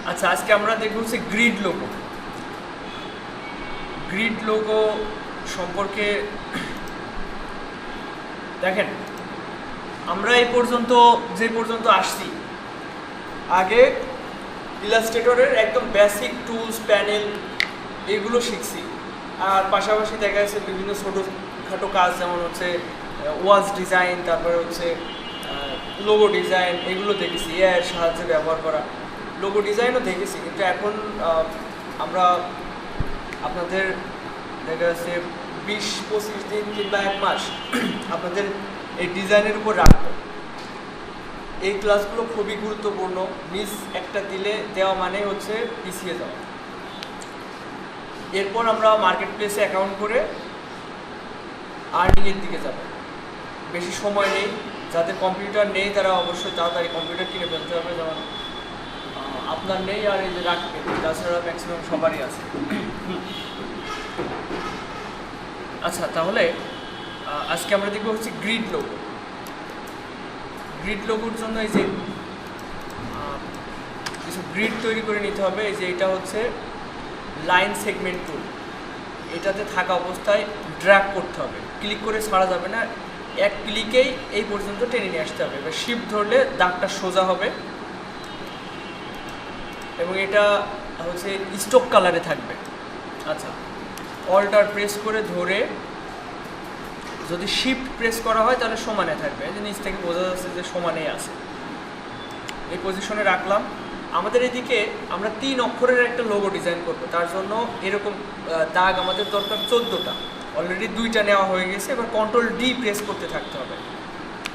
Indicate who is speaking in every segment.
Speaker 1: আচ্ছা, আজকে আমরা দেখব হচ্ছে গ্রিড লোগো। গ্রিড লোগো সম্পর্কে দেখেন, আমরা এই পর্যন্ত যে পর্যন্ত আসছি, আগে ইলাস্ট্রেটরের একদম বেসিক টুলস, প্যানেল এগুলো শিখছি। আর পাশাপাশি দেখা যাচ্ছে বিভিন্ন ছোটোখাটো কাজ, যেমন হচ্ছে ওয়াজ ডিজাইন, তারপরে হচ্ছে লোগো ডিজাইন, এগুলো দেখেছি। এর সাহায্যে ব্যবহার করা লোগো ডিজাইনও দেখেছি। কিন্তু এখন আমরা আপনাদের দেখা যাচ্ছে 20-25 দিন কিংবা 1 মাস আপনাদের এই ডিজাইনের উপর রাখবো। এই ক্লাসগুলো খুবই গুরুত্বপূর্ণ। মিস একটা দেওয়া মানে হচ্ছে পিছিয়ে যাওয়া। এরপর আমরা মার্কেট প্লেসে অ্যাকাউন্ট করে আর্নিংয়ের দিকে যাব। বেশি সময় নেই, যাদের কম্পিউটার নেই তারা অবশ্যই তাড়াতাড়ি কম্পিউটার কিনে ফেলতে হবে। যেমন আপনার নেই, আর এই যে রাখবেন, তাছাড়া ম্যাক্সিমাম সবারই আছে। আচ্ছা, তাহলে আজকে আমরা দেখব হচ্ছে গ্রিড লোগো। গ্রিড লোগোর জন্য এই যে কিছু গ্রিড তৈরি করে নিতে হবে। এই যে এটা হচ্ছে লাইন সেগমেন্ট টুল। এটাতে থাকা অবস্থায় ড্র্যাগ করতে হবে, ক্লিক করে ছাড়া যাবে না, এক ক্লিকেই এই পর্যন্ত টেনে নিয়ে আসতে হবে। এবার শিফট ধরলে দাগটা সোজা হবে এবং এটা হচ্ছে স্টক কালারে থাকবে। আচ্ছা, অল্টার প্রেস করে ধরে যদি শিফট প্রেস করা হয় তাহলে সমানে থাকবে। এই যে নিচ থেকে বোঝা যাচ্ছে যে সমানেই আছে। এই পজিশনে রাখলাম। আমাদের এদিকে আমরা 3 অক্ষরের একটা লোগো ডিজাইন করব। তার জন্য এরকম দাগ আমাদের দরকার 14টা। অলরেডি 2টা নেওয়া হয়ে গেছে। এবার কন্ট্রোল ডি প্রেস করতে থাকতে হবে।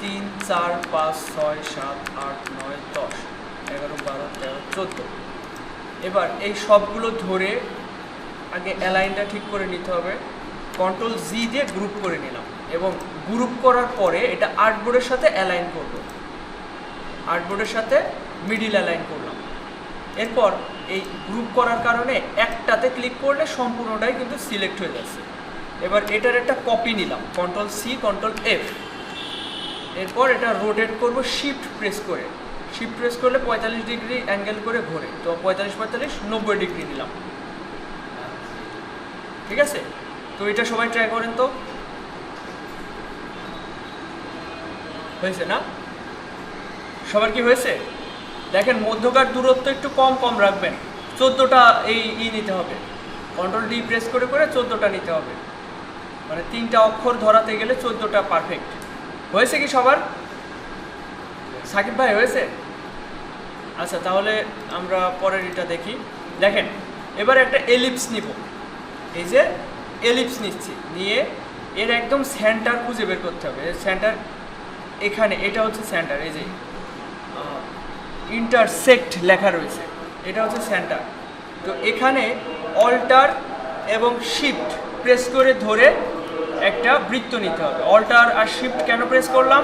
Speaker 1: 3, 4, 5, 6, 7, 8, 9, 10, 11, 12, 13, 14। এবার এই সবগুলো ধরে আগে অ্যালাইনটা ঠিক করে নিতে হবে। কন্ট্রোল জি দিয়ে গ্রুপ করে নিলাম এবং গ্রুপ করার পরে এটা আর্টবোর্ডের সাথে অ্যালাইন করব। আর্টবোর্ডের সাথে মিডিল অ্যালাইন করলাম। এরপর এই গ্রুপ করার কারণে একটাতে ক্লিক করলে সম্পূর্ণটাই কিন্তু সিলেক্ট হয়ে যাচ্ছে। এবার এটার একটা কপি নিলাম, কন্ট্রোল সি, কন্ট্রোল এফ। এরপর এটা রোটেট করব শিফট প্রেস করে। শিফট প্রেস করলে 45 ডিগ্রি অ্যাঙ্গেল করে ঘোরে। তো 45, 90 ডিগ্রি নিলাম। ঠিক আছে, তো এটা সবাই ট্রাই করেন তো। হয়েছে না? সবার কি হয়েছে? দেখেন, মধ্যকার দূরত্ব একটু কম রাখবেন। 14টা এই নিতে হবে। কন্ট্রোল ডি প্রেস করে 14টা নিতে হবে। মানে 3টা অক্ষর ধরাতে গেলে 14টা পারফেক্ট। হয়েছে কি সবার? সাকিব ভাই হয়েছে? আচ্ছা, তাহলে আমরা পরের এটা দেখি। দেখেন, এবার একটা এলিপস নিব। এই যে এলিপস নিচ্ছি, নিয়ে এর একদম সেন্টার খুঁজে বের করতে হবে। সেন্টার এখানে, এটা হচ্ছে সেন্টার। এই যে ইন্টারসেক্ট লেখা রয়েছে, এটা হচ্ছে সেন্টার। তো এখানে অল্টার এবং শিফট প্রেস করে ধরে একটা বৃত্ত নিতে হবে। অল্টার আর শিফট কেন প্রেস করলাম?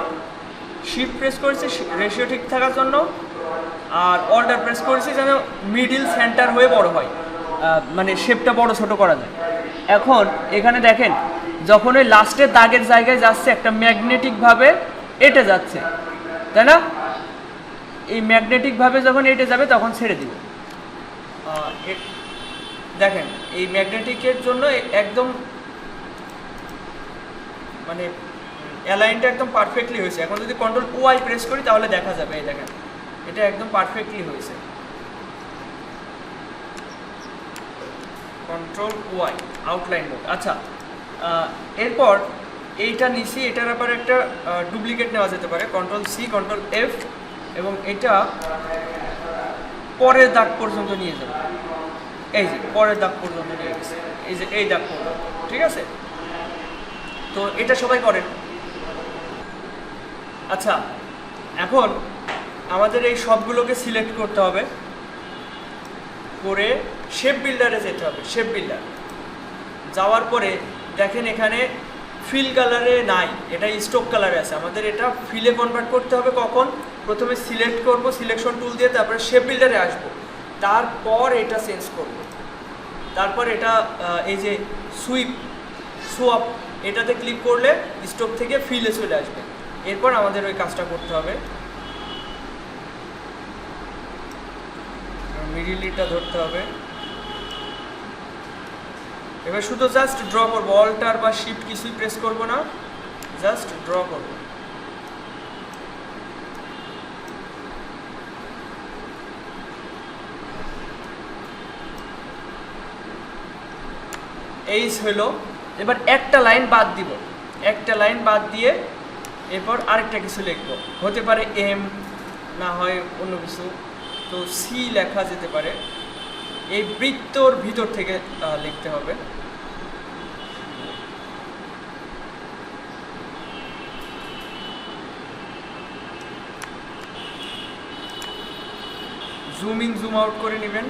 Speaker 1: শিফট প্রেস করেছি রেশিও ঠিক থাকার জন্য, আর অল্টার প্রেস করেছি যেন মিডিল সেন্টার হয়ে বড় হয়, মানে শেপটা বড় ছোট করা যায়। এখন এখানে দেখেন, যখন ওই লাস্টের দাগের জায়গায় যাচ্ছে একটা ম্যাগনেটিকভাবে এঁটে যাচ্ছে, তাই না? এই ম্যাগনেটিকভাবে যখন এঁটে যাবে তখন ছেড়ে দিব। দেখেন, এই ম্যাগনেটিকের জন্য একদম মানে অ্যালাইনটা একদম পারফেক্টলি হয়েছে। এখন যদি কন্ট্রোল ওয়াই প্রেস করি তাহলে দেখা যাবে, এই দেখেন এটা একদম পারফেক্টলি হয়েছে। Control Y, outline mode. আচ্ছা, এরপর এইটা নিচে, এটার ব্যাপারে একটা ডুপ্লিকেট নেওয়া যেতে পারে। কন্ট্রোল সি, কন্ট্রোল এফ, এবং এটা পরের দাগ পর্যন্ত নিয়ে যাবে। এই যে পরের দাগ পর্যন্ত নিয়ে গেছে, এই যে এই দাগ পর্যন্ত। ঠিক আছে, তো এটা সবাই করেন। আচ্ছা, এখন আমাদের এই সবগুলোকে সিলেক্ট করতে হবে, করে শেপ বিল্ডারে যেতে হবে। শেপ বিল্ডার যাওয়ার পরে দেখেন এখানে ফিল কালারে নাই, এটা স্টক কালারে আছে। আমাদের এটা ফিলে কনভার্ট করতে হবে। কখন? প্রথমে সিলেক্ট করব সিলেকশন টুল দিয়ে, তারপরে শেপ বিল্ডারে আসব, তারপর এটা চেঞ্জ করব। তারপর এটা এই যে সোয়াপ, এটাতে ক্লিক করলে স্টক থেকে ফিলে চলে আসবে। এরপর আমাদের ওই কাজটা করতে হবে। মিডিলটা ধরতে হবে। এবার শুধু জাস্ট ড্র করবো, অল্টার বা শিফট কিছুই প্রেস করব না, জাস্ট ড্র করব। এই হলো। এবার একটা লাইন বাদ দিব, একটা লাইন বাদ দিয়ে এরপর আরেকটা কিছু লিখবো, হতে পারে এম, না হয় অন্য কিছু, তো সি লেখা যেতে পারে। এই বৃত্তর ভিতর থেকে লিখতে হবে। জুম ইন জুম আউট করে নেবেন।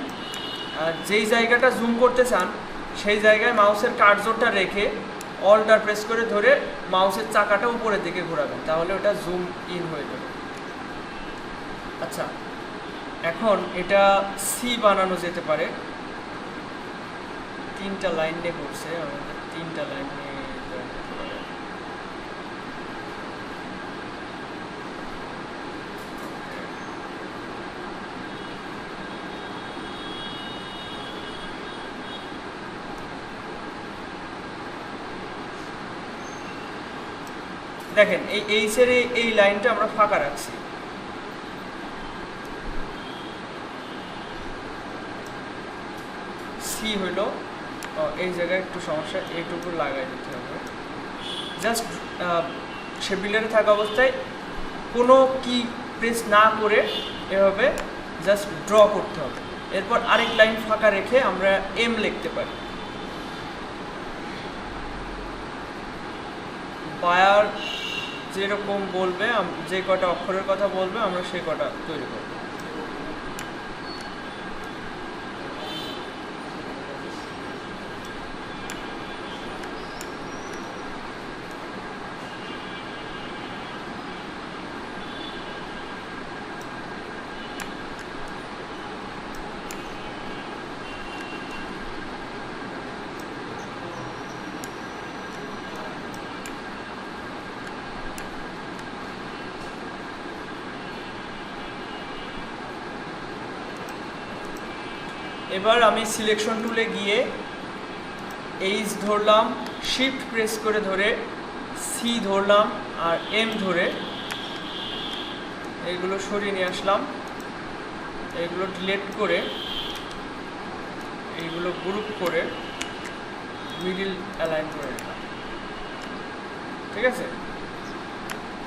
Speaker 1: যেই জায়গাটা জুম করতে চান সেই জায়গায় মাউসের কার্সরটা রেখে অল্টার প্রেস করে ধরে মাউসের চাকাটা উপরের দিকে ঘোরাবেন, তাহলে ওটা জুম ইন হয়ে যাবে। আচ্ছা, এখন এটা সি বানানো যেতে পারে। 3টা লাইন নিয়ে করছে, আমাদের 3টা লাইন নিয়ে দেখেন এই এইচের এই লাইনটা আমরা ফাঁকা রাখছি। সি হইল, এই জায়গায় একটু সমস্যা, এইটুকু লাগাই দিতে হবে। জাস্ট সে বিল্ডারে থাকা অবস্থায় কোনো কি প্রেস না করে এভাবে জাস্ট ড্র করতে হবে। এরপর আরেক লাইন ফাঁকা রেখে আমরা এম লিখতে পারি। বায়ার যেরকম বলবে, যে কটা অক্ষরের কথা বলবে আমরা সেই কটা তৈরি করব। এবার আমি সিলেকশন টুলে গিয়ে এইচ ধরলাম, শিফট প্রেস করে ধরে সি ধরলাম আর এম ধরে এইগুলো সরিয়ে নিয়ে আসলাম। এইগুলো ডিলিট করে এইগুলো গ্রুপ করে মিডিল অ্যালাইন করে নিলাম। ঠিক আছে,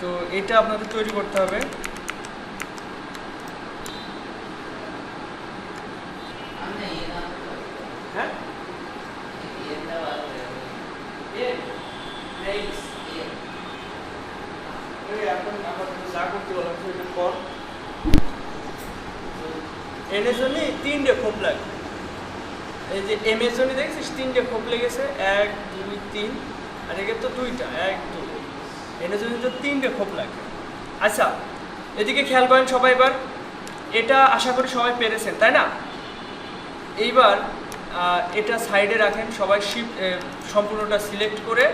Speaker 1: তো এটা আপনাদের তৈরি করতে হবে। হ্যাঁ, এখন আমাদের যা করতে বলা হচ্ছে পর এর জন্য 3টে খোপ লাগবে। এই যে এম এর জন্য দেখছিস 3টে খোপ লেগেছে, 1 2 3, আর একে তো 2টা, 1 2। এর জন্য তো 3টে খোপ লাগবে। আচ্ছা, এদিকে খেয়াল করেন সবাই। এবার এটা আশা করি সবাই পেরেছেন, তাই না? এইবার এটা সাইডে রাখেন সবাই, শিফট সম্পূর্ণটা সিলেক্ট করে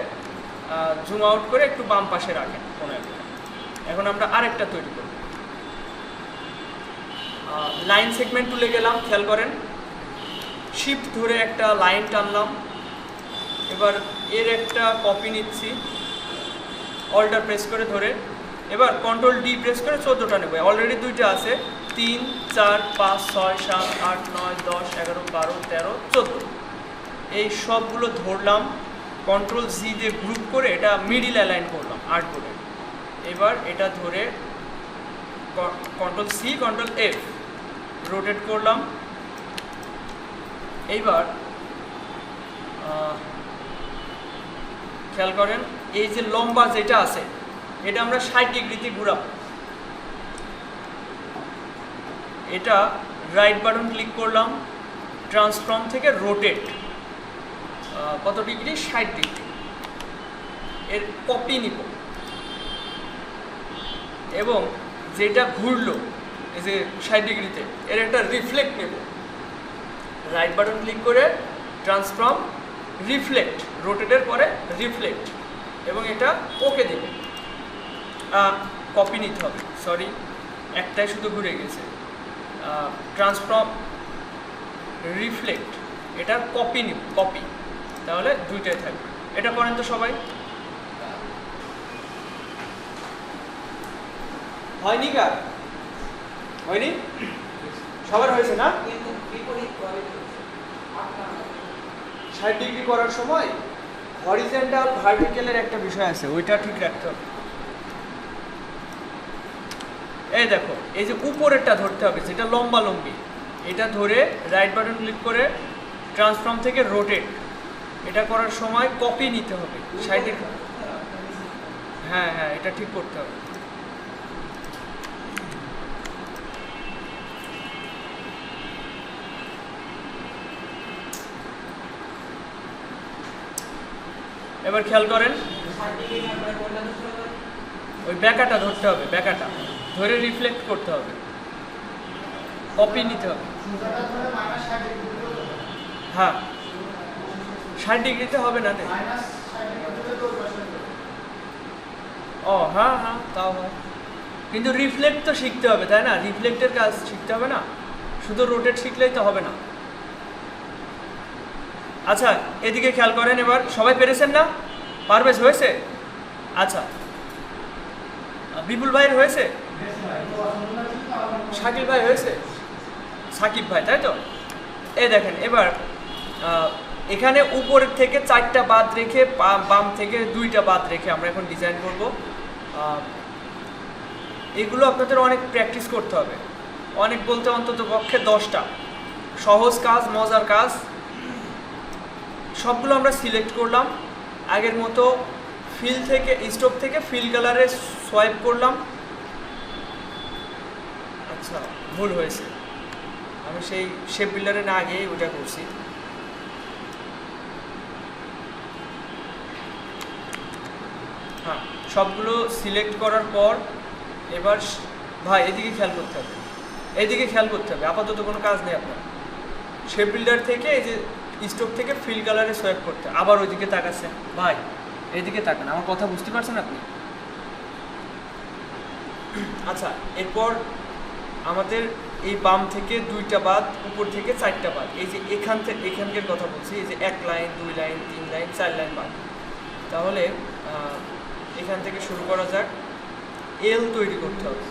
Speaker 1: জুম আউট করে একটু বাম পাশে রাখেন কোনো একটা। এখন আমরা আরেকটা তৈরি করব। লাইন সেগমেন্ট তুলে গেলাম, খেয়াল করেন, শিফট ধরে একটা লাইন টানলাম। এবার এর একটা কপি নিচ্ছি, অল্টার প্রেস করে ধরে, এবার কন্ট্রোল ডি প্রেস করে 14টা নেব। অলরেডি 2টা আছে, 3 4 5 6 7 8 9 10 11 12 13 14। এই সবগুলো ধরলাম, কন্ট্রোল জি দিয়ে গ্রুপ করে এটা মিডিল অ্যালাইন করলাম 8 করে। এবার এটা ধরে control C control F rotate করলাম। এইবার খেয়াল করেন, এই যে লম্বা যেটা আছে এটা আমরা 60 ডিগ্রিতে ঘুরাবো। এটা রাইট বাটন ক্লিক করলাম, ট্রান্সফর্ম থেকে রোটেট কত ডিগ্রি, 60 ডিগ্রি। এর কপি নিব এবং যেটা ঘুরলো এই যে 60 ডিগ্রিতে এর একটা রিফ্লেক্ট নেব। রাইট বাটন ক্লিক করে ট্রান্সফর্ম রিফ্লেক্ট, রোটেটের পরে রিফ্লেক্ট, এবং এটা ওকে দেবে। কপি নিতে হবে, সরি একটাই শুধু ঘুরে গেছে। ট্রান্সফর্ম রিফ্লেক্ট, এটার কপি নিব, কপি, তাহলে দুইটাই থাকবে। এটা করেন তো সবাই। হয়নি কার? হয়নি? সবার হয়েছে না? 60 ডিগ্রি করার সময় হরিজন্টাল ভার্টিক্যালের একটা বিষয় আছে, ওইটা ঠিক রাখতে হবে। এই দেখো, এই যে উপরেরটা ধরতে হবে, যেটা লম্বা লম্বি, এটা ধরে রাইট বাটন ক্লিক করে ট্রান্সফর্ম থেকে রোটেট, এটা করার সময় কপি নিতে হবে 60 ডিগ্রি। হ্যাঁ হ্যাঁ, এটা ঠিক করতে হবে। এবার খেয়াল করেন, ওই ব্যাকাটা ধরতে হবে, ব্যাকাটা ধরে রিফ্লেক্ট করতে হবে, কপি নিতে হবে। হ্যাঁ, 60 ডিগ্রিতে হবে না। ও হ্যাঁ হ্যাঁ, তাও হয়, কিন্তু রিফ্লেক্ট তো শিখতে হবে, তাই না? রিফ্লেক্টের কাজ শিখতে হবে না, শুধু রোটেট শিখলেই তো হবে না। আচ্ছা, এদিকে খেয়াল করেন, এবার সবাই পেরেছেন না? পারভেজ হয়েছে? আচ্ছা, বিপুল ভাইয়ের হয়েছে? শাকিল ভাই হয়েছে? সাকিব ভাই, তাই তো? এই দেখেন, এবার এখানে উপরের থেকে 4টা বাদ রেখে, বাম থেকে 2টা বাদ রেখে আমরা এখন ডিজাইন করব। এগুলো আপনাদের অনেক প্র্যাকটিস করতে হবে, অনেক বলতে অন্তত পক্ষে 10টা। সহজ কাজ, মজার কাজ, সবগুলো আমরা সিলেক্ট করলাম। আগের মতো ফিল থেকে, স্টক থেকে ফিল কালারে সোয়াইপ করলাম। আচ্ছা, ভুল হয়েছে, আমি সেই শেপ বিল্ডারে না গিয়ে ওটা করছি। হ্যাঁ, সবগুলো সিলেক্ট করার পর এবার ভাই এদিকে খেয়াল করতে হবে, এইদিকে খেয়াল করতে হবে। আপাতত কোনো কাজ নেই আপনার। শেপ বিল্ডার থেকে এই যে স্টক থেকে ফিল কালারে সোয়াইপ করতে, আবার ওইদিকে তাকাচ্ছেন ভাই, এইদিকে তাকান, আমার কথা বুঝতে পারছেন আপনি? আচ্ছা, এরপর আমাদের এই বাম থেকে 2টা বাদ, উপর থেকে 4টা বাদ, এই যে এখানকার কথা বলছি, এই যে 1 লাইন 2 লাইন 3 লাইন 4 লাইন বাদ। তাহলে এখান থেকে শুরু করা যাক। এল তৈরি করতে হবে।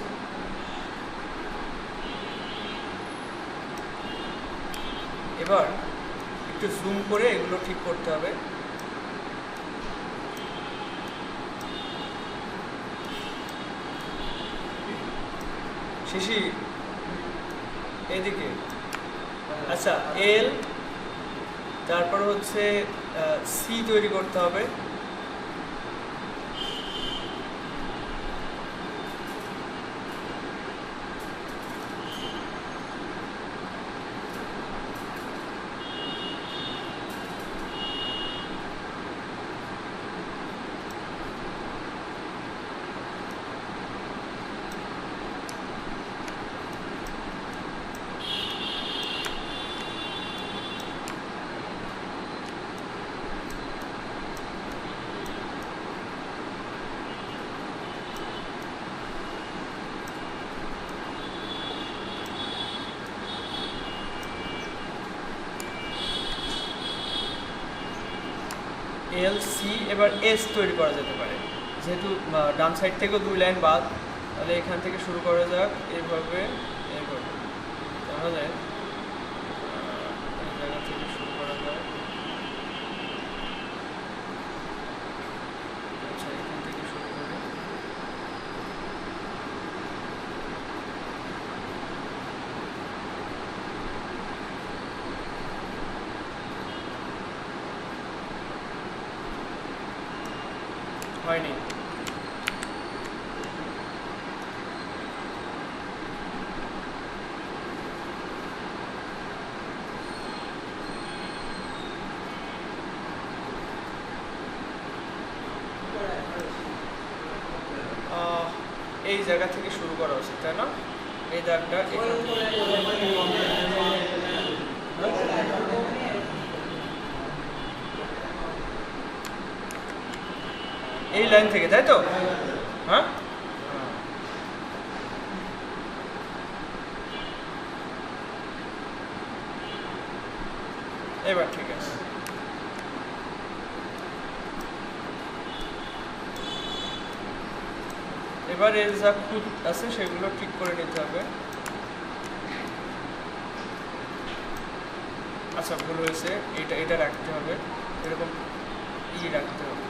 Speaker 1: এবার একটু জুম করে এগুলো ঠিক করতে হবে। শিশি এদিকে। আচ্ছা, এল, তারপর হচ্ছে সি তৈরি করতে হবে। এল সি, এবার এস তৈরি করা যেতে পারে, যেহেতু ডান সাইড থেকেও 2 লাইন বাদ, তাহলে এখান থেকে শুরু করা যাক এইভাবে এইভাবে। তাহলে এই জায়গা থেকে শুরু করা যাক। আচ্ছা, এখান থেকে শুরু করে হয়নি। এই জায়গা থেকে শুরু করা উচিত, তাই না? এই দাগটা এই লাইন থেকে, তাই তো? হ্যাঁ, এবার ঠিক আছে। এবার এর যা খুঁত আছে সেগুলো ঠিক করে নিতে হবে। আচ্ছা ভুল হয়েছে, এটা রাখতে হবে, এরকম রাখতে হবে।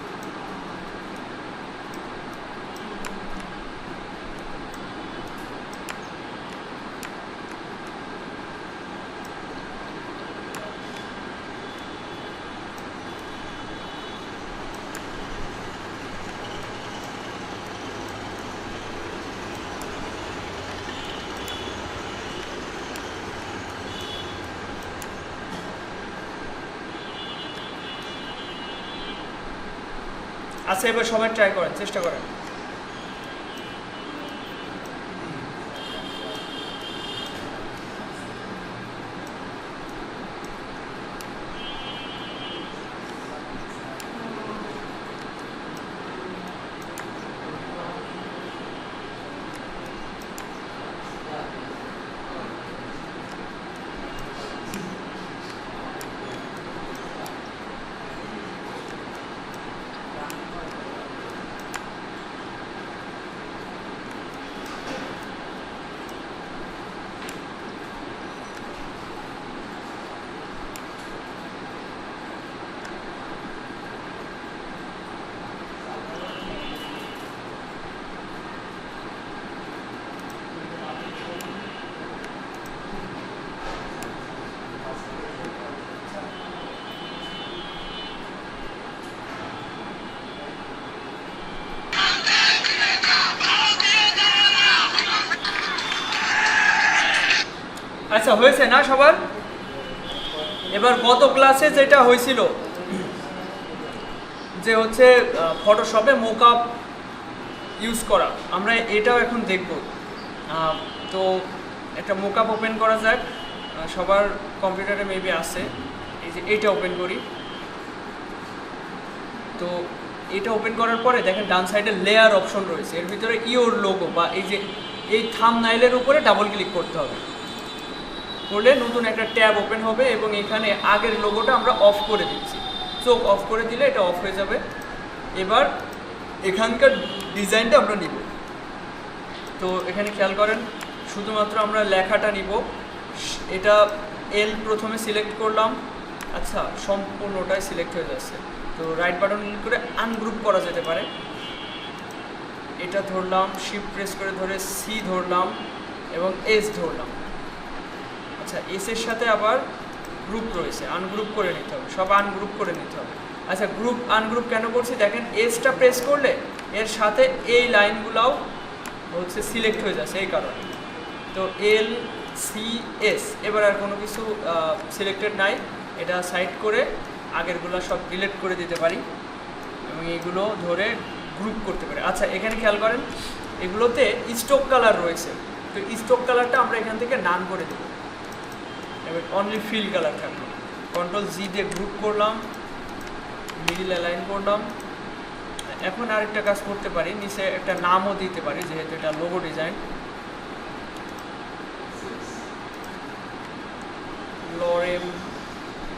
Speaker 1: আচ্ছা এবার সবাই ট্রাই করেন, চেষ্টা করেন। আচ্ছা হয়েছে না সবার? এবার গত ক্লাসে যেটা হয়েছিল যে হচ্ছে ফটোশপে মোকআপ ইউজ করা, আমরা এটাও এখন দেখব। তো একটা মোকআপ ওপেন করা যাক, সবার কম্পিউটারে মেবি আছে। এই যে এইটা ওপেন করি। তো এটা ওপেন করার পরে দেখেন ডান সাইডে লেয়ার অপশন রয়েছে, এর ভিতরে ইওর লোগো বা এই যে এই থাম্বনেইলের উপরে ডাবল ক্লিক করতে হবে। করলে নতুন একটা ট্যাব ওপেন হবে এবং এখানে আগের লোগোটা আমরা অফ করে দিচ্ছি। চোখ অফ করে দিলে এটা অফ হয়ে যাবে। এবার এখানকার ডিজাইনটা আমরা নিব। তো এখানে খেয়াল করেন, শুধুমাত্র আমরা লেখাটা নিব। এটা এল প্রথমে সিলেক্ট করলাম। আচ্ছা সম্পূর্ণটাই সিলেক্ট হয়ে যাচ্ছে। তো রাইট বাটন ক্লিক করে আনগ্রুপ করা যেতে পারে। এটা ধরলাম, শিফট প্রেস করে ধরে সি ধরলাম এবং এস ধরলাম। আচ্ছা এসের সাথে আবার গ্রুপ রয়েছে, আনগ্রুপ করে নিতে হবে, সব আনগ্রুপ করে নিতে হবে। আচ্ছা গ্রুপ আনগ্রুপ কেন করছি দেখেন, এসটা প্রেস করলে এর সাথে এই লাইনগুলোও হচ্ছে সিলেক্ট হয়ে যাচ্ছে এই কারণে। তো এল সি এস, এবার আর কোনো কিছু সিলেক্টেড নাই। এটা সাইড করে আগেরগুলো সব ডিলিট করে দিতে পারি এবং এইগুলো ধরে গ্রুপ করতে পারি। আচ্ছা এখানে খেয়াল করেন, এগুলোতে স্টক কালার রয়েছে। তো স্টক কালারটা আমরা এখান থেকে নান করে দেব, এবার অনলি ফিল কালার থাকলো। কন্ট্রোল জি দিয়ে গ্রুপ করলাম, মিডিল অ্যালাইন করলাম। এখন আরেকটা কাজ করতে পারি, নিচে একটা নামও দিতে পারি, যেহেতু এটা লোগো ডিজাইন। লরেম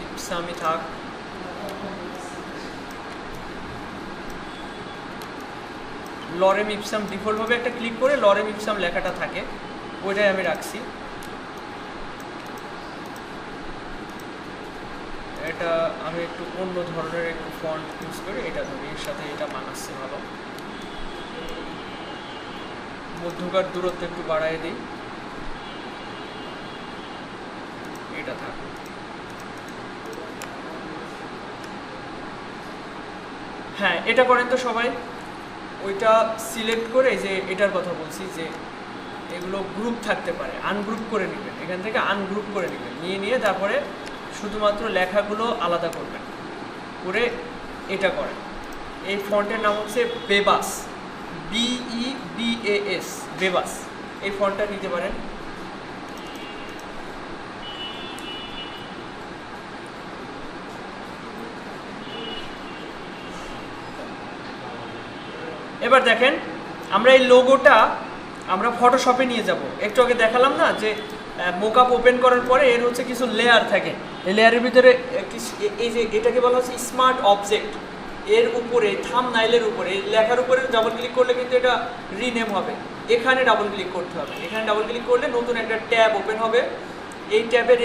Speaker 1: ইপসামই থাক। লরেম ইপসাম ডিফল্টভাবে একটা ক্লিক করে লরেম ইপসাম লেখাটা থাকে, ওইটাই আমি রাখছি। এটা আমি একটু অন্য ধরনের একটু ফন্ট ইউজ করি, এটা ধরি, এর সাথে এটা মানাচ্ছে ভালো। মধ্যকার দূরত্ব একটু বাড়াই দিই, এটা থাক। হ্যাঁ এটা করেন তো সবাই। ওইটা সিলেক্ট করে, যে এটার কথা বলছি, যে এগুলো গ্রুপ থাকতে পারে, আনগ্রুপ করে নেবেন, এখান থেকে আনগ্রুপ করে নেবেন, নিয়ে তারপরে শুধুমাত্র লেখাগুলো আলাদা করবেন, করে এটা করেন। এই ফন্টের নাম হচ্ছে বেবাস, BEBAS, বেবাস। এই ফন্টটা নিতে পারেন। এবার দেখেন আমরা এই লোগোটা আমরা ফটোশপে নিয়ে যাব। একটু আগে দেখালাম না যে মোকআপ ওপেন করার পরে এর হচ্ছে কিছু লেয়ার থাকে, এই লেয়ারের ভিতরে এই যে এটাকে বলা হচ্ছে স্মার্ট অবজেক্ট, এর উপরে থাম্বনেইলের উপরে লেখার উপরে ডাবল ক্লিক করলে কিন্তু এটা রিনেম হবে। এখানে ডাবল ক্লিক করতে হবে, এখানে ডাবল ক্লিক করলে নতুন একটা ট্যাব ওপেন হবে। এই ট্যাবের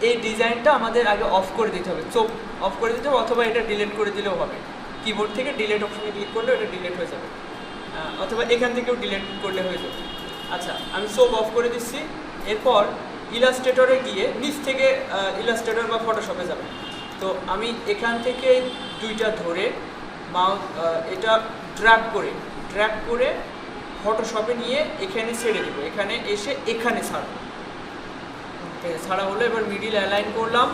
Speaker 1: এই ডিজাইনটা আমাদের আগে অফ করে দিতে হবে, চোখ অফ করে দিতে হবে, অথবা এটা ডিলিট করে দিলেও হবে। কিবোর্ড থেকে ডিলিট অপশনে ক্লিক করলে এটা ডিলিট হয়ে যাবে, অথবা এখান থেকেও ডিলিট করলে হয়ে যাবে। আচ্ছা, আমি চোখ অফ করে দিচ্ছি। এরপর ইলাস্ট্রেটরে গিয়ে নিচ থেকে ইলাস্ট্রেটর বা ফটোশপে যাবে। তো আমি এখান থেকে দুইটা ধরে এটা ড্র্যাগ করে ফটোশপে নিয়ে এখানে ছেড়ে দেবো, এখানে এসে এখানে ছাড়বো। ছাড়া হলো, এবার মিডিল অ্যালাইন করলাম,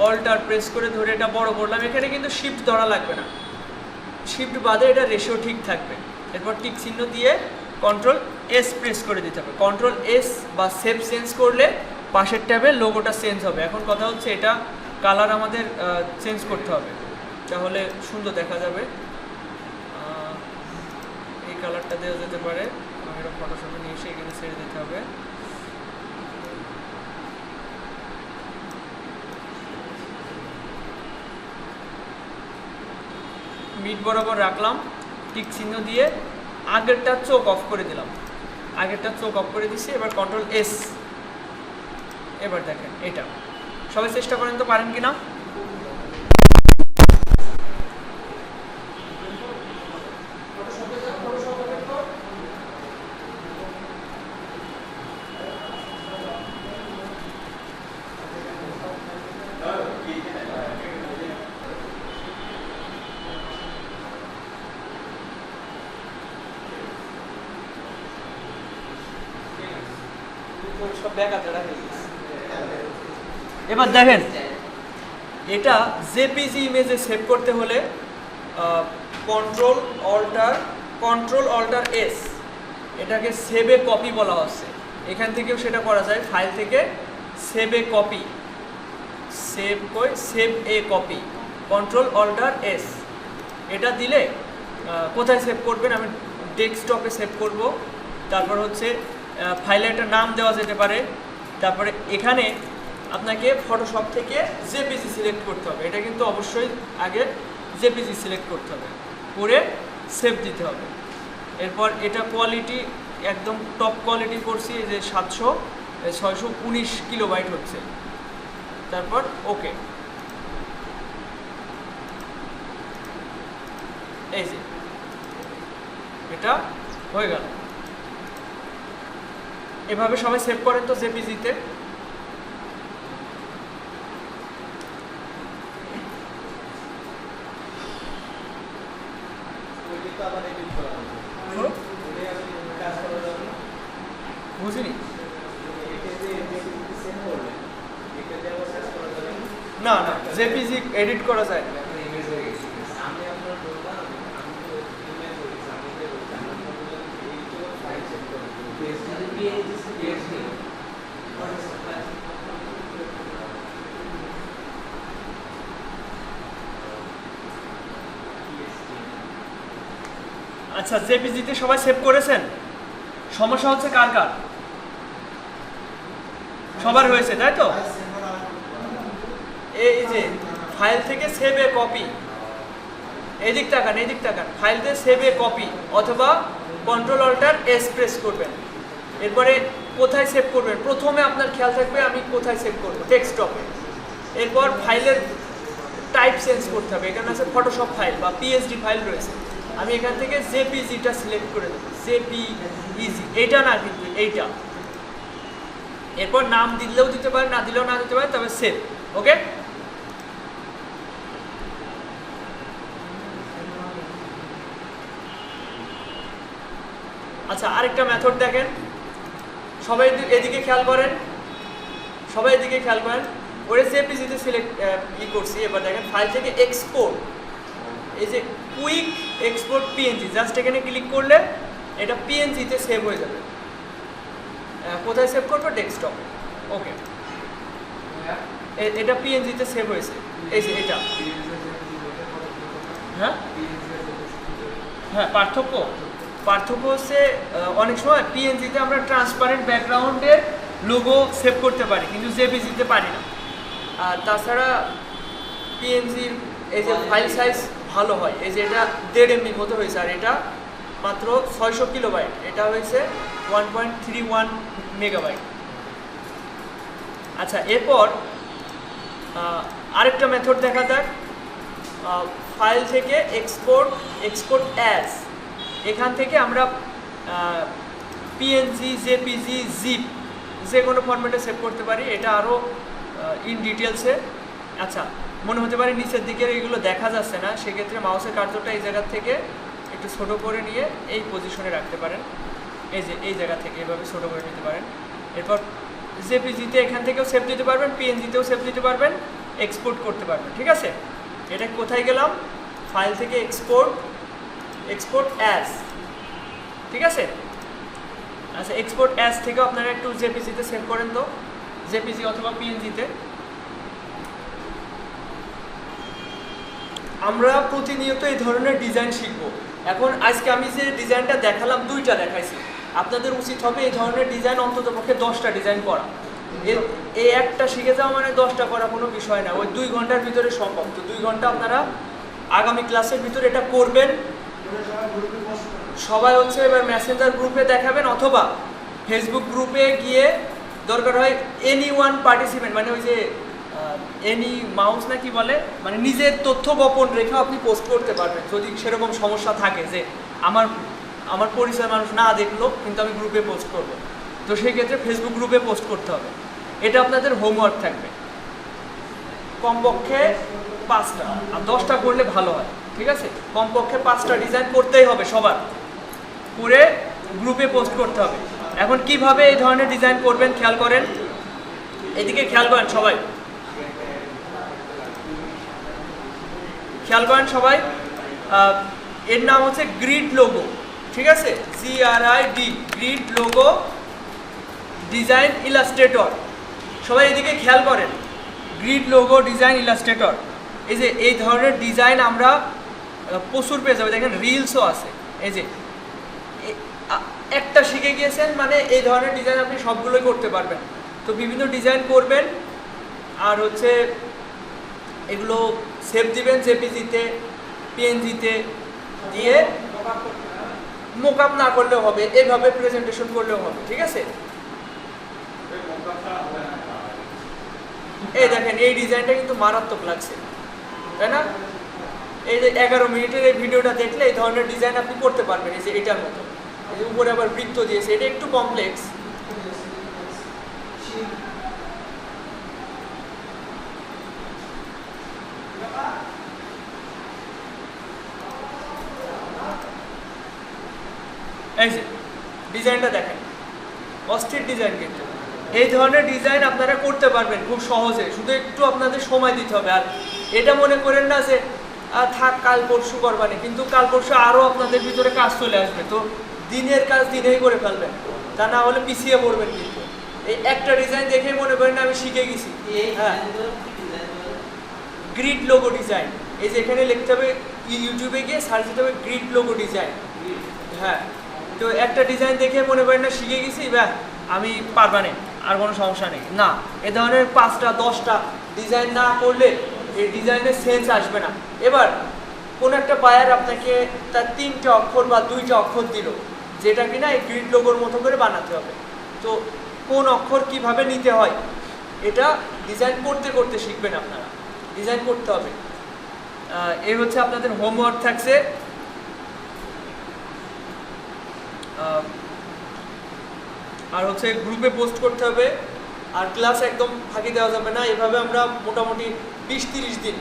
Speaker 1: অল্টার প্রেস করে ধরে এটা বড় করলাম। এখানে কিন্তু শিফট ধরা লাগবে না, শিফট বাদে এটা রেশিও ঠিক থাকবে। এরপর টিক চিহ্ন দিয়ে কন্ট্রোল এস প্রেস করে দিতে হবে। কন্ট্রোল এস বা সেভ চেঞ্জ করলে পাশের ট্যাবে লোগোটা চেঞ্জ হবে। এখন কথা হচ্ছে এটা কালার আমাদের চেঞ্জ করতে হবে, তাহলে সুন্দর দেখা যাবে। এই কালারটা দেওয়া যেতে পারে, এটা ফটোশপে নিয়ে এসে এখানে ছেড়ে দিতে হবে। মিড বরাবর রাখলাম, টিক চিহ্ন দিয়ে আগেরটা চোখ অফ করে দিলাম, আগেরটা চোখ অফ করে দিচ্ছি। এবার কন্ট্রোল এস, এবার দেখেন এটা। সবাই চেষ্টা করেন তো পারেন কিনা। এবার দেখেন এটা জেপিজি ইমেজে সেভ করতে হলে কন্ট্রোল অল্টার এস, এটাকে সেভে কপি বলা হচ্ছে। এখান থেকেও সেটা করা যায়, ফাইল থেকে সেভে কপি, সেভ এ কপি, কন্ট্রোল অল্টার এস। এটা দিলে কোথায় সেভ করবেন, আমি ডেস্কটপে সেভ করব। তারপর হচ্ছে ফাইলে একটা নাম দেওয়া যেতে পারে। তারপরে এখানে আপনাকে ফটোশপ থেকে জেপিজি সিলেক্ট করতে হবে, এটা কিন্তু অবশ্যই আগে জেপিজি সিলেক্ট করতে হবে, করে সেভ দিতে হবে। এরপর এটা কোয়ালিটি একদম টপ কোয়ালিটি করছি, যে 619 কিলোবাইট হচ্ছে। তারপর ওকে, এই যে এটা হয়ে গেল। এভাবে সবাই সেভ করেন তো জেপিজিতে। বুঝিনি না, না জেপিজি এডিট করা যায় না। আচ্ছা, জেপিজিতে সবাই সেভ করেছেন? সমস্যা হচ্ছে কার কার? সবার হয়েছে তাই তো? এই যে ফাইল থেকে সেভ এ কপি, এদিক তাকান, এদিক তাকান, ফাইল থেকে সেভ এ কপি অথবা কন্ট্রোল অল্টার এস প্রেস করবেন। এরপরে কোথায় সেভ করবেন, প্রথমে আপনার খেয়াল থাকবে আমি কোথায় সেভ করবো, ডেস্কটপে। এরপর ফাইলের টাইপ চেঞ্জ করতে হবে, এখানে আছে ফটোশপ ফাইল বা পিএসডি ফাইল রয়েছে, আমি এখান থেকে জেপিজিটা সিলেক্ট করে দেবো, জেপিইজি, এইটা না কিন্তু এইটা। এরপর নাম দিলেও দিতে পারে, না দিলেও না দিতে পারে, তবে সেভ। ওকে, আচ্ছা আরেকটা মেথড দেখেন, সবাই এদিকে খেয়াল করেন, সবাই এদিকে খেয়াল করেন। ওরে জেপিজিতে সিলেক্ট করছি। এবার দেখেন ফাইল থেকে এক্সপোর্ট, এই যে কুইক এক্সপোর্ট পিএনজি, জাস্ট এখানে ক্লিক করলে এটা পিএনজিতে সেভ হয়ে যাবে। কোথায় সেভ করবো, ডেস্কটপে। ওকে, এটা পিএনজিতে সেভ হয়েছে, এই যে এটা। হ্যাঁ হ্যাঁ, পার্থক্য পার্থক্য হচ্ছে অনেক সময় পিএনজিতে আমরা ট্রান্সপারেন্ট ব্যাকগ্রাউন্ডের লোগো সেভ করতে পারি, কিন্তু জেপিজিতে পারি না। আর তাছাড়া পিএনজির এই যে ফাইল সাইজ ভালো হয়, এই যে এটা 1.5 MB মতো হয়েছে, আর এটা মাত্র 600 কিলোবাইট, এটা হয়েছে 1.31 মেগাবাইট। আচ্ছা, এরপর আরেকটা মেথড দেখা যাক। ফাইল থেকে এক্সপোর্ট অ্যাজ, এখান থেকে আমরা পিএনজি, জেপিজি, জিপ যে কোনো ফরম্যাটে সেভ করতে পারি। এটা আরও ইন ডিটেলসে। আচ্ছা, মনে হতে পারে নিচের দিকে এগুলো দেখা যাচ্ছে না, সেক্ষেত্রে মাউসের কার্সরটা এই জায়গা থেকে একটু ছোটো করে নিয়ে এই পজিশনে রাখতে পারেন। এই যে এই জায়গা থেকে এভাবে ছোটো করে নিতে পারেন। এরপর জেপিজিতে এখান থেকেও সেভ দিতে পারবেন, পিএনজিতেও সেভ দিতে পারবেন, এক্সপোর্ট করতে পারবেন। ঠিক আছে, এটা কোথায় গেলাম? ফাইল থেকে এক্সপোর্ট অ্যাজ। ঠিক আছে। আচ্ছা, এক্সপোর্ট অ্যাজ থেকেও আপনারা একটু জেপিজিতে সেভ করেন তো, জেপিজি অথবা পিএনজিতে। আমরা প্রতিনিয়ত এই ধরনের ডিজাইন শিখবো। এখন আজকে আমি যে ডিজাইনটা দেখালাম, 2টা দেখাইছি, আপনাদের উচিত হবে এই ধরনের ডিজাইন অন্তত পক্ষে 10টা ডিজাইন করা। এই একটা শিখে যাওয়া মানে 10টা করা কোনো বিষয় না, ওই 2 ঘন্টার ভিতরে সম্ভব। তো 2 ঘন্টা আপনারা আগামী ক্লাসের ভিতরে এটা করবেন। সবাই হচ্ছে এবার মেসেঞ্জার গ্রুপে দেখাবেন, অথবা ফেসবুক গ্রুপে গিয়ে দরকার হয় এনিওয়ান পার্টিসিপেন্ট, মানে ওই যে এনি মাউস না কি বলে, মানে নিজের তথ্য গোপন রেখেও আপনি পোস্ট করতে পারবেন যদি সেরকম সমস্যা থাকে যে আমার পরিচয় মানুষ না দেখলো কিন্তু আমি গ্রুপে পোস্ট করব। তো সেই ক্ষেত্রে ফেসবুক গ্রুপে পোস্ট করতে হবে। এটা আপনাদের হোমওয়ার্ক থাকবে, কমপক্ষে 5টা, আর 10টা করলে ভালো হয়। ঠিক আছে, কমপক্ষে 5টা ডিজাইন করতেই হবে সবার, করে গ্রুপে পোস্ট করতে হবে। এখন কিভাবে এই ধরনের ডিজাইন করবেন খেয়াল করেন, এদিকে খেয়াল করেন সবাই, খেয়াল করেন সবাই। এর নাম হচ্ছে গ্রিড লোগো। ঠিক আছে, GRID, grid logo design Illustrator. সবাই এদিকে খেয়াল করেন, গ্রিড লোগো ডিজাইন ইলাস্ট্রেটর। এই যে এই ধরনের ডিজাইন আমরা প্রচুর পেয়ে যাবো, দেখেন রিলসও আছে। এই যে একটা শিখে গিয়েছেন মানে এই ধরনের ডিজাইন আপনি সবগুলোই করতে পারবেন। তো বিভিন্ন ডিজাইন করবেন, আর হচ্ছে এগুলো সেভ দিবেন জেপিজিতে, পিএনজিতে, দিয়ে মোকআপ না করলেও হবে, এইভাবে প্রেজেন্টেশন করলেও হবে। ঠিক আছে, এই দেখেন এই ডিজাইনটা কিন্তু মারাত্মক লাগছে, তাই না? এই যে 11 মিনিটের এই ভিডিওটা দেখলে এই ধরনের ডিজাইন আপনি করতে পারবেন। এই যে এটার মতো, এই যে উপরে আবার বৃত্ত দিয়েছে, এটা একটু কমপ্লেক্স। এই যে ডিজাইনটা দেখেন, অস্থির ডিজাইন। কিন্তু এই ধরনের ডিজাইন আপনারা করতে পারবেন খুব সহজে, শুধু একটু আপনাদের সময় দিতে হবে। আর এটা মনে করেন না যে থাক কাল পরশু করবানি, কিন্তু কাল পরশু আরও আপনাদের ভিতরে কাজ চলে আসবে। তো দিনের কাজ দিনেই করে ফেলবেন, তা না হলে পিছিয়ে পড়বেন। কিন্তু এই একটা ডিজাইন দেখেই মনে করেন না আমি শিখে গেছি। হ্যাঁ, গ্রিড লোগো ডিজাইন, এই যে এখানে লিখতে হবে, ইউটিউবে গিয়ে সার্চ দিতে হবে গ্রিড লোগো ডিজাইন। হ্যাঁ, তো একটা ডিজাইন দেখে মনে করেন না শিখে গেছি, আমি পারবানে, আর কোনো সমস্যা নেই না। এ ধরনের 5টা 10টা ডিজাইন না করলে এই ডিজাইনের সেন্স আসবে না। এবার কোন একটা বায়ার আপনাকে তার 3টে অক্ষর বা 2টা অক্ষর দিল, যেটা কিনা এই গ্রিড লোগোর মতো করে বানাতে হবে। তো কোন অক্ষর কিভাবে নিতে হয় এটা ডিজাইন করতে করতে শিখবেন আপনারা, ডিজাইন করতে হবে। এই হচ্ছে আপনাদের হোমওয়ার্ক থাকছে। আর হচ্ছে গ্রুপে পোস্ট করতে হবে, আর ক্লাস একদম ফাঁকি দেওয়া যাবে না। এভাবে আমরা মোটামুটি 20-30 দিন,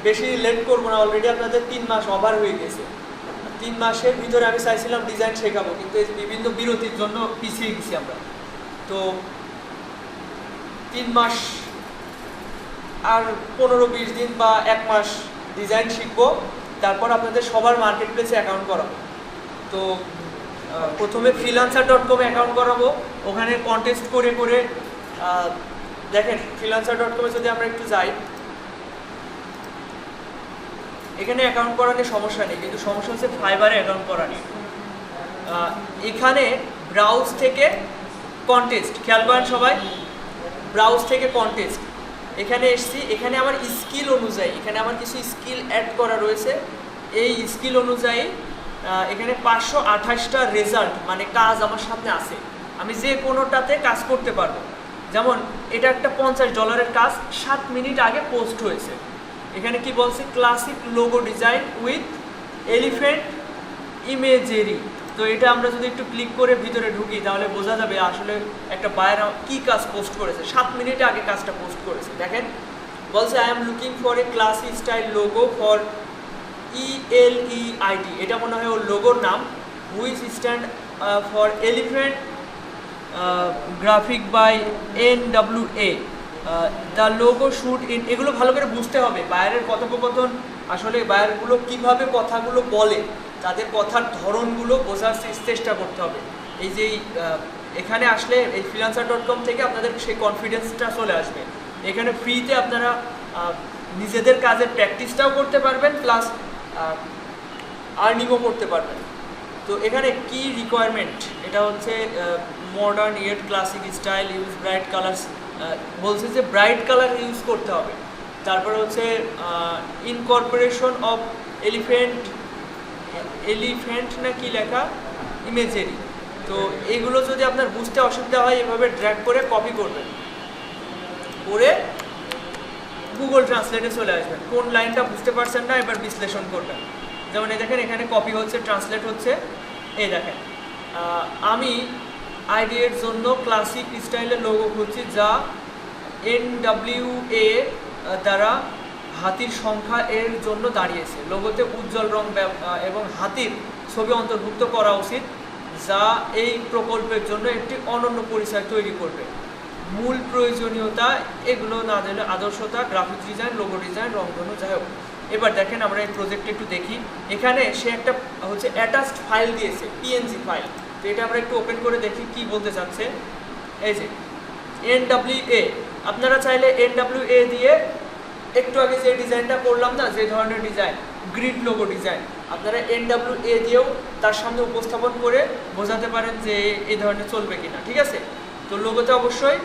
Speaker 1: বেশি লেট করবো না। অলরেডি আপনাদের 3 মাস ওভার হয়ে গেছে। 3 মাসের ভিতরে আমি চাইছিলাম ডিজাইন শেখাবো, কিন্তু এই বিভিন্ন বিরতির জন্য পিছিয়ে গেছি আমরা। তো 3 মাস আর 15-20 দিন বা 1 মাস ডিজাইন শিখবো, তারপর আপনাদের সবার মার্কেট প্লেসে অ্যাকাউন্ট করাবো। তো প্রথমে freelancer.com অ্যাকাউন্ট করাবো, ওখানে কন্টেস্ট করে করে দেখেন freelancer.com যদি আমরা একটু যাই, এখানে অ্যাকাউন্ট করা নিয়ে সমস্যা নেই, কিন্তু সমস্যা হচ্ছে ফাইবারে অ্যাকাউন্ট করা নিয়ে। এখানে ব্রাউজ থেকে কন্টেস্ট, খেয়াল করেন সবাই, ব্রাউজ থেকে কন্টেস্ট এখানে এসছি। এখানে আমার স্কিল অনুযায়ী এখানে আমার কিছু স্কিল অ্যাড করা রয়েছে। এই স্কিল অনুযায়ী এখানে 528টা রেজাল্ট মানে কাজ আমার সামনে আছে, আমি যে কোনোটাতে কাজ করতে পারবো। যেমন এটা একটা $50 কাজ, 7 মিনিট আগে পোস্ট হয়েছে। এখানে কি বলছে, classic logo design with elephant imagery. তো এটা আমরা যদি একটু ক্লিক করে ভিতরে ঢুকি তাহলে বোঝা যাবে আসলে একটা বায়ার কি কাজ পোস্ট করেছে, 7 মিনিট আগে কাজটা পোস্ট করেছে। দেখেন বলছে I am looking for a classic style logo for ELEID, এটা মনে হয় ওর লোগোর নাম, which stand for elephant graphic by NWA, the logo shoot in. এগুলো ভালো করে বুঝতে হবে, বায়ারের কথোপকথন আসলে বায়ারগুলো কীভাবে কথাগুলো বলে, তাদের কথার ধরনগুলো বোঝার চেষ্টা করতে হবে। এই যে এখানে আসলে এই freelancer.com থেকে আপনাদের সেই কনফিডেন্সটা চলে আসবে। এখানে ফ্রিতে আপনারা নিজেদের কাজের প্র্যাকটিসটাও করতে পারবেন, প্লাস আর্নিংও করতে পারবেন। তো এখানে কি রিকোয়ারমেন্ট, এটা হচ্ছে modern yet classic style use bright colours, বলছে যে ব্রাইট কালার ইউজ করতে হবে। তারপরে হচ্ছে ইনকর্পোরেশন অফ এলিফ্যান্ট না কি লেখা ইমেজেরি। তো এগুলো যদি আপনার বুঝতে অসুবিধা হয় এভাবে ড্র্যাগ করে কপি করবেন, করে গুগল ট্রান্সলেটে চলে আসবেন। কোন লাইনটা বুঝতে পারছেন না এবার বিশ্লেষণ করবেন। যেমন এই দেখেন এখানে কপি হচ্ছে, ট্রান্সলেট হচ্ছে। এই দেখেন আমি আইডি এর জন্য ক্লাসিক স্টাইলের লোগো খুঁজছি যা NWA দ্বারা হাতির সংখ্যা এর জন্য দাঁড়িয়েছে। লোগোতে উজ্জ্বল রং এবং হাতির ছবি অন্তর্ভুক্ত করা উচিত, যা এই প্রকল্পের জন্য একটি অনন্য পরিচয় তৈরি করবে। মূল প্রয়োজনীয়তা এগুলো না দিলে আদর্শতা, গ্রাফিক ডিজাইন, লোগো ডিজাইন, রংধনু, যাই হোক। এবার দেখেন আমরা এই প্রজেক্টে একটু দেখি। এখানে সে একটা হচ্ছে অ্যাটাচড ফাইল দিয়েছে, PNG ফাইল। তো এটা আমরা একটু ওপেন করে দেখি কি বলতে চাচ্ছে। এই যে NWA, আপনারা চাইলে NWA দিয়ে একটু আগে যে ডিজাইনটা করলাম না, যে ধরনের ডিজাইন গ্রিড লোগো ডিজাইন, আপনারা NWA দিয়েও তার সামনে উপস্থাপন করে বোঝাতে পারেন যে এই ধরনের চলবে কিনা, ঠিক আছে। তো লোগোতে অবশ্যই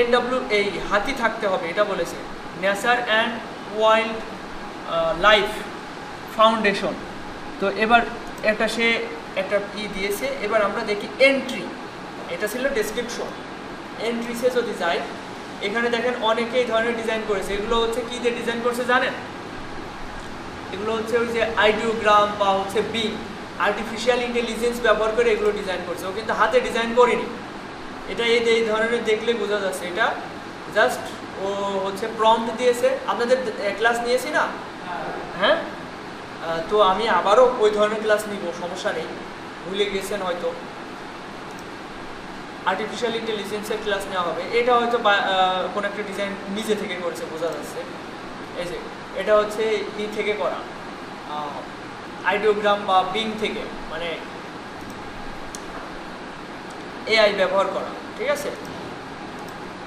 Speaker 1: NWA হাতি থাকতে হবে, এটা বলেছে। Nature and wild life foundation. তো এবার সে একটা দিয়েছে। এবার আমরা দেখি এন্ট্রি, এটা ছিল ডেসক্রিপশন। এন্ট্রিসে যদি যাই, এখানে দেখেন অনেকে এই ধরনের ডিজাইন করেছে। এগুলো হচ্ছে কী দিয়ে ডিজাইন করছে জানেন? এগুলো হচ্ছে ওই যে আইডিওগ্রাম বা হচ্ছে বিং, আর্টিফিশিয়াল ইন্টেলিজেন্স ব্যবহার করে এগুলো ডিজাইন করছে। ও কিন্তু হাতে ডিজাইন করেনি, এটা এই ধরনের দেখলে বোঝা যাচ্ছে। এটা জাস্ট ও হচ্ছে প্রম্পট দিয়েছে। আপনাদের ক্লাস নিয়েছি না, হ্যাঁ? তো আমি আবারও ওই ধরনের ক্লাস নিব, সমস্যা নেই, ভুলে গেছেন হয়তো। আর্টিফিশিয়াল ইন্টেলিজেন্সের ক্লাস নেওয়া হবে। এটা হয়তো কোনো একটা ডিজাইন নিজে থেকে করেছে, বোঝা যাচ্ছে। এই যে এটা হচ্ছে থেকে করা, আইডিওগ্রাম বা বিং থেকে, মানে AI ব্যবহার করা, ঠিক আছে।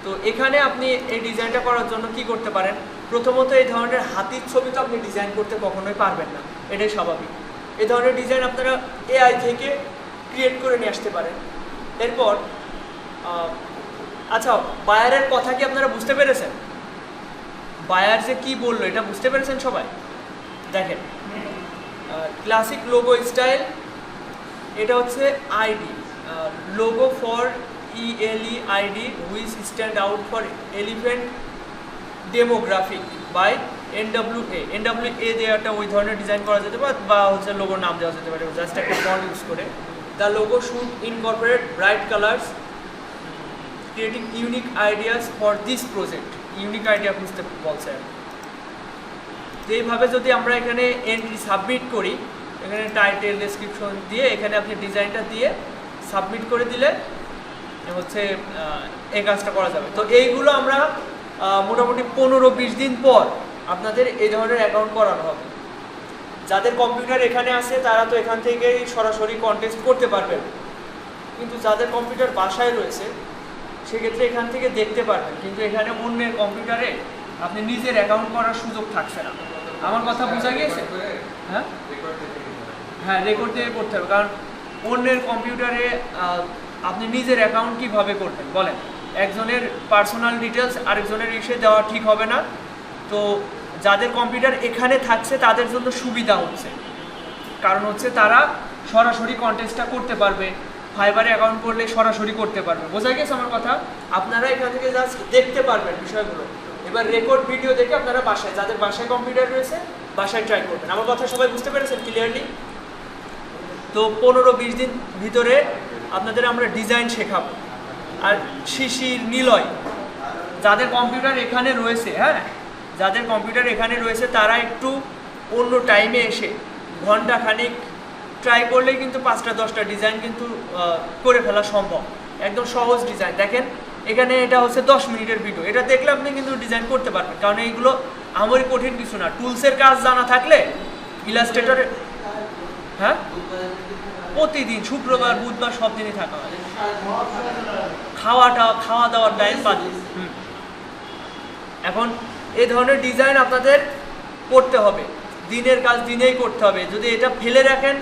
Speaker 1: তো এখানে আপনি এই ডিজাইনটা করার জন্য কি করতে পারেন? প্রথমত এই ধরনের হাতির ছবি তো আপনি ডিজাইন করতে কখনোই পারবেন না, এটাই স্বাভাবিক। এই ধরনের ডিজাইন আপনারা AI থেকে ক্রিয়েট করে নিয়ে আসতে পারেন। এরপর আচ্ছা, বায়ারের কথা কি আপনারা বুঝতে পেরেছেন? বায়ার যে কি বললো এটা বুঝতে পেরেছেন সবাই? দেখেন ক্লাসিক লোগো স্টাইল, এটা হচ্ছে ID logo for ELEID which stand out for elephant demographic by NWA দিয়ে একটা ওই ধরনের ডিজাইন করা যেতে পারে, বা হচ্ছে লোগোর নাম দেওয়া যেতে পারে জাস্ট একটা ফন্ট ইউজ করে। The logo should incorporate bright colours creating unique ideas for this project. Unique idea খুঁজতে বলছে। তো এইভাবে যদি আমরা এখানে এন্ট্রি সাবমিট করি, এখানে টাইটেল ডেসক্রিপশন দিয়ে এখানে আপনি ডিজাইনটা দিয়ে সাবমিট করে দিলে হচ্ছে এই কাজটা করা যাবে। তো এইগুলো আমরা মোটামুটি 15-20 দিন পর আপনাদের এই ধরনের অ্যাকাউন্ট করানো হবে। যাদের কম্পিউটার এখানে আছে তারা তো এখান থেকেই সরাসরি কন্টেস্ট করতে পারবেন, কিন্তু যাদের কম্পিউটার বাসায় রয়েছে সেক্ষেত্রে এখান থেকে দেখতে পারবেন, কিন্তু এখানে অন্যের কম্পিউটারে আপনি নিজের অ্যাকাউন্ট করার সুযোগ থাকছে না। আমার কথা বোঝা গিয়েছে? হ্যাঁ, রেকর্ড দিয়ে করতে হবে, কারণ অন্যের কম্পিউটারে আপনি নিজের অ্যাকাউন্ট কীভাবে করবেন বলেন? একজনের পার্সোনাল ডিটেলস আরেকজনের এসে দেওয়া ঠিক হবে না। তো যাদের কম্পিউটার এখানে থাকছে তাদের জন্য সুবিধা হচ্ছে, কারণ হচ্ছে তারা সরাসরি কন্টেস্টটা করতে পারবে, ফাইবারে অ্যাকাউন্ট করলে সরাসরি করতে পারবে। বোঝা গেছে আমার কথা? আপনারা এখান থেকে জাস্ট দেখতে পারবেন বিষয়গুলো। এবার রেকর্ড ভিডিও দেখে আপনারা বাসায়, যাদের বাসায় কম্পিউটার রয়েছে বাসায় ট্রাই করবেন। আমার কথা সবাই বুঝতে পেরেছেন ক্লিয়ারলি? তো 15-20 দিন ভিতরে আপনাদের আমরা ডিজাইন শেখাবো। আর শিশির, নিলয়, যাদের কম্পিউটার এখানে রয়েছে, হ্যাঁ, যাদের কম্পিউটার এখানে রয়েছে তারা একটু অন্য টাইমে এসে ঘন্টাখানিক ট্রাই করলেই কিন্তু 5টা-10টা ডিজাইন কিন্তু করে ফেলা সম্ভব। একদম সহজ ডিজাইন। দেখেন এখানে এটা হচ্ছে 10 মিনিটের ভিডিও, এটা দেখলে আপনি কিন্তু ডিজাইন করতে পারবেন, কারণ এইগুলো আমারই কঠিন কিছু না। টুলসের কাজ জানা থাকলে ইলাস্ট্রেটরে, হ্যাঁ, প্রতিদিন শুক্রবার বুধবার সব দিনই থাকা হয়। খাওয়া দাওয়ার টাইম বাদ। এখন এই ধরনের ডিজাইন আপনাদের করতে হবে, দিনের কাজ দিনেই করতে হবে। যদি এটা ফেলে রাখেন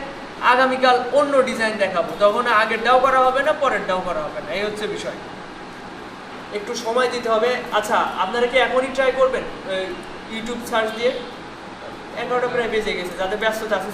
Speaker 1: আগামীকাল অন্য ডিজাইন দেখাবো, তখন আগেরটাও করা হবে না, পরেরটাও করা হবে না। এই হচ্ছে বিষয়, একটু সময় দিতে হবে। আচ্ছা, আপনারা কি এখনই ট্রাই করবেন ইউটিউব সার্চ দিয়ে? 11টা প্রায় বেজে গেছে, যাদের ব্যস্ততা আছে